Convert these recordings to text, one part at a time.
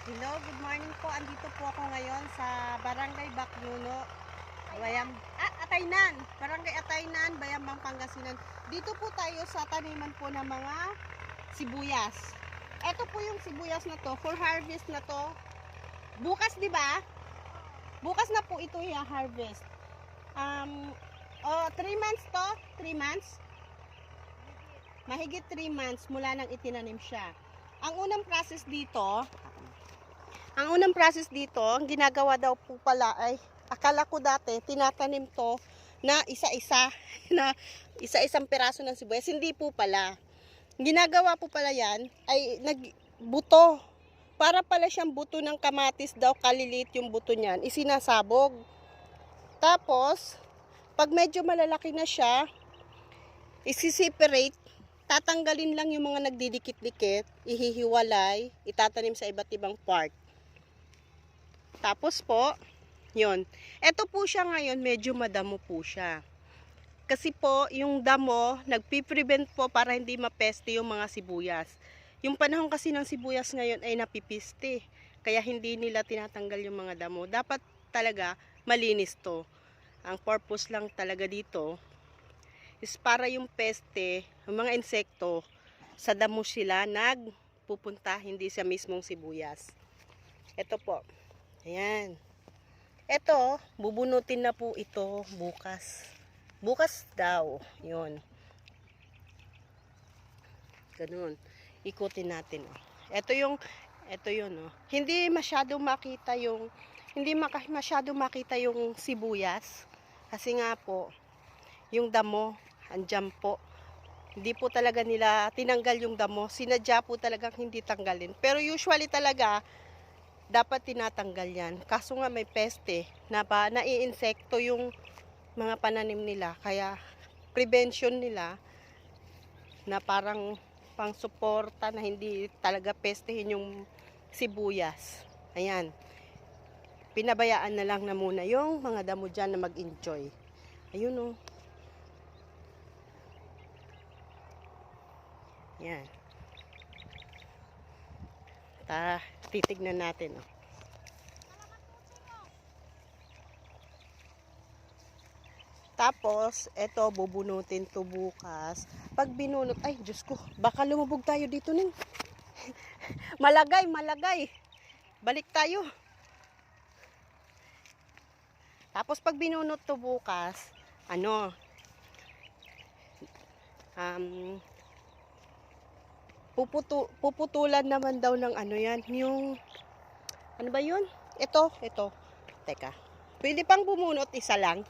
Hello, good morning po. Andito po ako ngayon sa Barangay Bacnuno, Ataynan. Barangay Ataynan, Bayambang, Pangasinan. Dito po tayo sa taniman po ng mga sibuyas. Ito po yung sibuyas na to, for harvest na to. Bukas, di ba? Bukas na po ito i-harvest. 3 months to? 3 months? Mahigit 3 months mula nang itinanim siya. Ang unang process dito, ang ginagawa daw po pala ay, akala ko dati, tinatanim to na isa-isa, na isa-isang piraso ng sibuyas. Hindi po pala. Ginagawa po pala yan, ay nagbuto. Para pala siyang buto ng kamatis daw, kalilit yung buto niyan, isinasabog. Tapos, pag medyo malalaki na siya, isi-separate, tatanggalin lang yung mga nagdidikit-dikit, ihihiwalay, itatanim sa iba't ibang part. Tapos po, yun. Ito po siya ngayon, medyo madamo po siya. Kasi po, yung damo, nagpiprevent po para hindi mapeste yung mga sibuyas. Yung panahon kasi ng sibuyas ngayon ay napipiste. Kaya hindi nila tinatanggal yung mga damo. Dapat talaga malinis to. Ang purpose lang talaga dito is para yung peste, yung mga insekto, sa damo sila nagpupunta, hindi sa mismong sibuyas. Ito po. Ayan. Ito, bubunutin na po ito bukas. Bukas daw. Yun. Ganun. Ikutin natin. Oh. Ito yun. Oh. Hindi masyadong makita yung sibuyas. Kasi nga po, yung damo, andyan po. Hindi po talaga nila tinanggal yung damo. Sinadya po talagang hindi tanggalin. Pero usually talaga, dapat tinatanggal yan. Kaso nga may peste na naiinsekto yung mga pananim nila. Kaya prevention nila na parang pang-suporta na hindi talaga pestehin yung sibuyas. Ayan. Pinabayaan na lang na muna yung mga damo dyan na mag-enjoy. Ayun o. Ayan. Titignan natin o. Tapos, eto, bubunutin to bukas. Pag binunot, ay, Diyos ko, baka lumubog tayo dito ning. Malagay. Balik tayo. Tapos, pag binunot to bukas, puputulan naman daw ng yan, yung, ano ba yun? Ito. Teka, pwede pang bumunot, isa lang.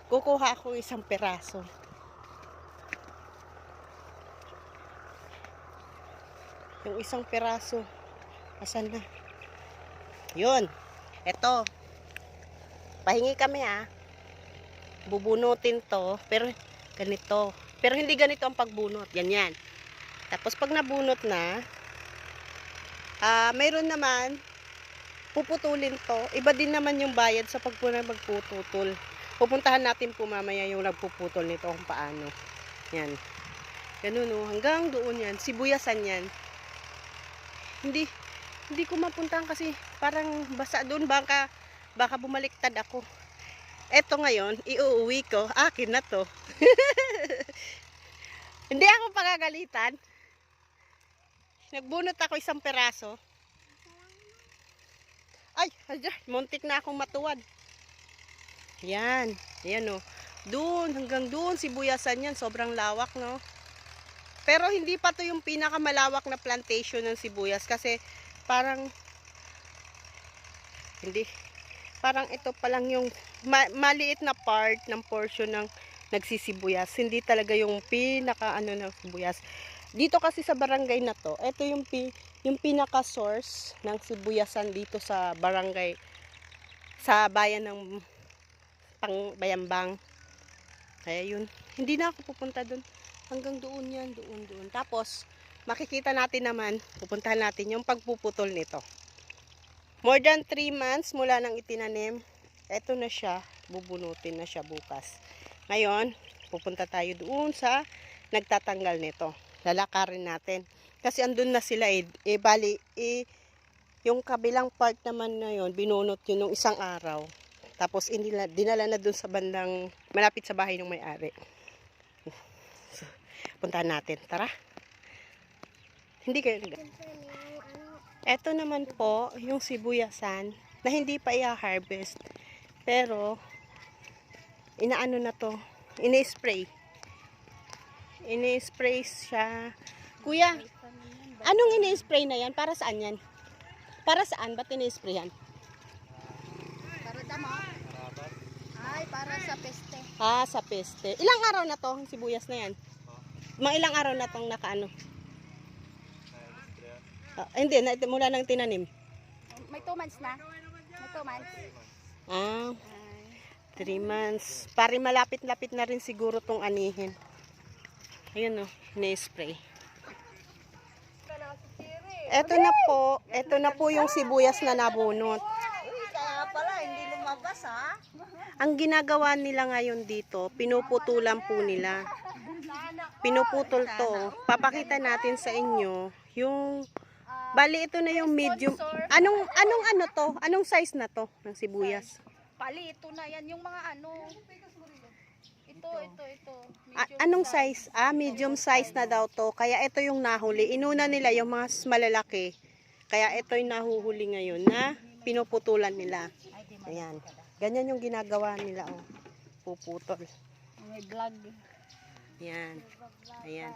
Kukuha ako isang peraso. Yung isang peraso. Asan na? Yun. Ito. Pahingi kami bubunutin to. Pero ganito. Pero hindi ganito ang pagbunot. Ganyan. Tapos pag nabunot na, mayroon naman, puputulin to. Iba din naman yung bayad sa magpututol. Pupuntahan natin po mamaya yung nagpuputol nito kung paano. Yan. Ganun o. Hanggang doon yan. Sibuyasan yan. Hindi ko mapuntahan kasi parang basa doon. Baka bumaliktad ako. Eto ngayon, iuuwi ko. Akin na to. Hindi ako pagagalitan. Nagbunot ako isang peraso. Ay, muntik na akong matuwad. Yan. Ayan o. Doon, hanggang doon, sibuyasan yan. Sobrang lawak, no? Pero hindi pa to yung pinakamalawak na plantation ng sibuyas. Kasi parang, parang ito pa lang yung maliit na part ng portion ng nagsisibuyas. Hindi talaga yung pinaka ng sibuyas. Dito kasi sa barangay na to, ito yung pinaka source ng sibuyasan dito sa barangay, sa bayan ng Bayambang. Kaya yun, hindi na ako pupunta doon. Hanggang doon yan, doon. Tapos, makikita natin naman, pupuntahan natin yung pagpuputol nito. More than 3 months mula nang itinanim, eto na siya, bubunutin na siya bukas. Ngayon, pupunta tayo doon sa nagtatanggal nito. Lalakarin natin. Kasi andun na sila bali, yung kabilang part naman na yun, binunot yun nung isang araw. Tapos dinala na dun sa bandang, malapit sa bahay ng may-ari. So, puntahan natin. Tara. Hindi kayo. Ito naman po, yung sibuyasan, na hindi pa i-harvest. Pero, inaano na to, ini-spray. Ini-spray siya. Kuya, anong ini-spray na yan? Para saan yan? Para saan? Ba't ini-spray yan? Para damo. Ay, para sa peste. Ah, sa peste. Ilang araw na to, ang sibuyas na yan? Mga ilang araw na tong nakaano? Hindi, mula nang tinanim. May 2 months na. May 2 months. Ah, 3 months. Pari malapit-lapit na rin siguro tong anihin. Ayun o, ini-spray. Ito na po yung sibuyas na nabunot. Kaya pala, hindi lumabas ha. Ang ginagawa nila ngayon dito, pinuputulan po nila. Pinuputol to. Papakita natin sa inyo yung, bali ito na yung medium. Anong ano to? Anong size na to ng sibuyas? Palito na yan, yung mga ano. Ito. Anong size? Medium size na daw to. Kaya ito yung nahuli. Inuna nila yung mga malalaki. Kaya ito yung nahuhuli ngayon na pinuputulan nila. Ayan. Ganyan yung ginagawa nila. Oh. Puputol. May vlog. Ayan. Ayan.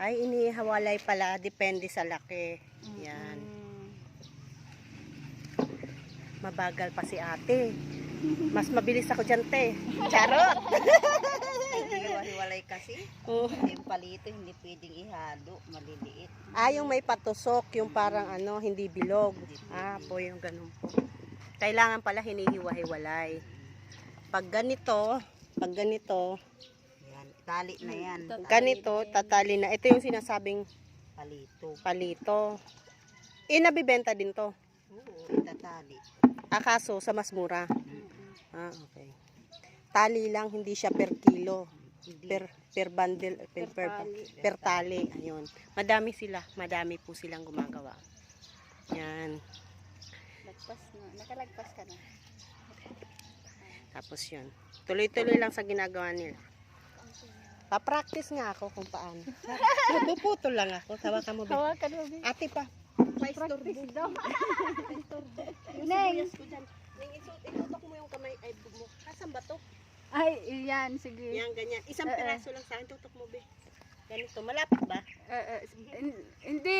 Ay, inihawalay pala. Depende sa laki. Ayan. Mabagal pa si ate. Mas mabilis ako dyan, te. Charot! Hiwalay kasi. Oh. Yung palito, hindi pwedeng ihalo. Maliliit. Yung may patusok, yung parang hindi bilog. Po yung ganun po. Kailangan pala hinihiwa-hiwalay. Pag ganito, Yan, tali na yan. ganito, tatali na. Ito yung sinasabing palito. Nabibenta din to. Oo, itatali. Kaso sa mas mura. Okay. Tali lang, hindi siya per kilo. Per bundle, per tali. Ayun. Madami po silang gumagawa. Yan. Nakalagpas ka na. Tapos yun. Tuloy-tuloy lang sa ginagawa nila. Pa-practice nga ako kung paano. Puputol lang ako. Hawakan mo ba? Hawakan mo, Bi. Ate pa. Practice daw. Yung sibuyas ko dyan. Itutok mo yung kamay. Ay, mo. Asan ba to? Ay, yan, sige. Yan, ganyan. Isang piraso lang sa akin. Tutok mo, be. Ganito. Malapit ba? Hindi,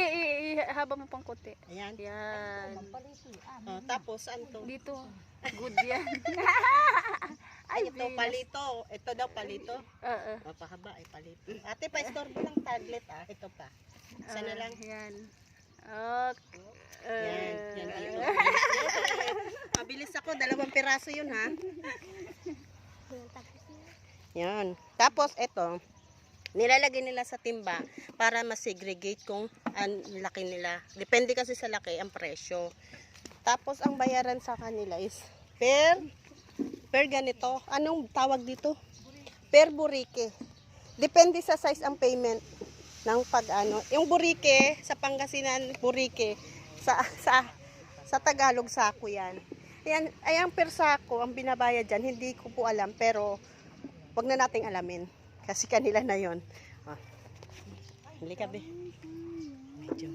ihaba mo pang konti. Ayan. Yan. Tapos, saan to? Dito. Good yan. Ay, ito palito. Ito daw palito. Mapahaba ay palito. Ate, pa-istorbo lang tablet Ito pa. Isa na lang. Yan. Yan dito. Mabilis ako. 2 piraso yun, ha? Yan. Tapos, ito. Nilalagay nila sa timba para ma-segregate kung ang laki nila. Depende kasi sa laki ang presyo. Tapos, ang bayaran sa kanila is per ganito. Anong tawag dito? Per burike. Depende sa size ang payment ng Yung burike, sa Pangasinan, burike. Sa Tagalog, sako yan. Ayan per sako, ang binabayad dyan. Hindi ko po alam, pero wag na nating alamin. Kasi kanila na yon. Hindi ka, be. Medyo.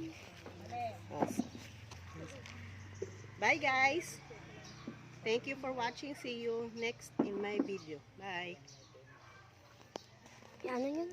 Bye, guys. Thank you for watching. See you next in my video. Bye. Ano yun?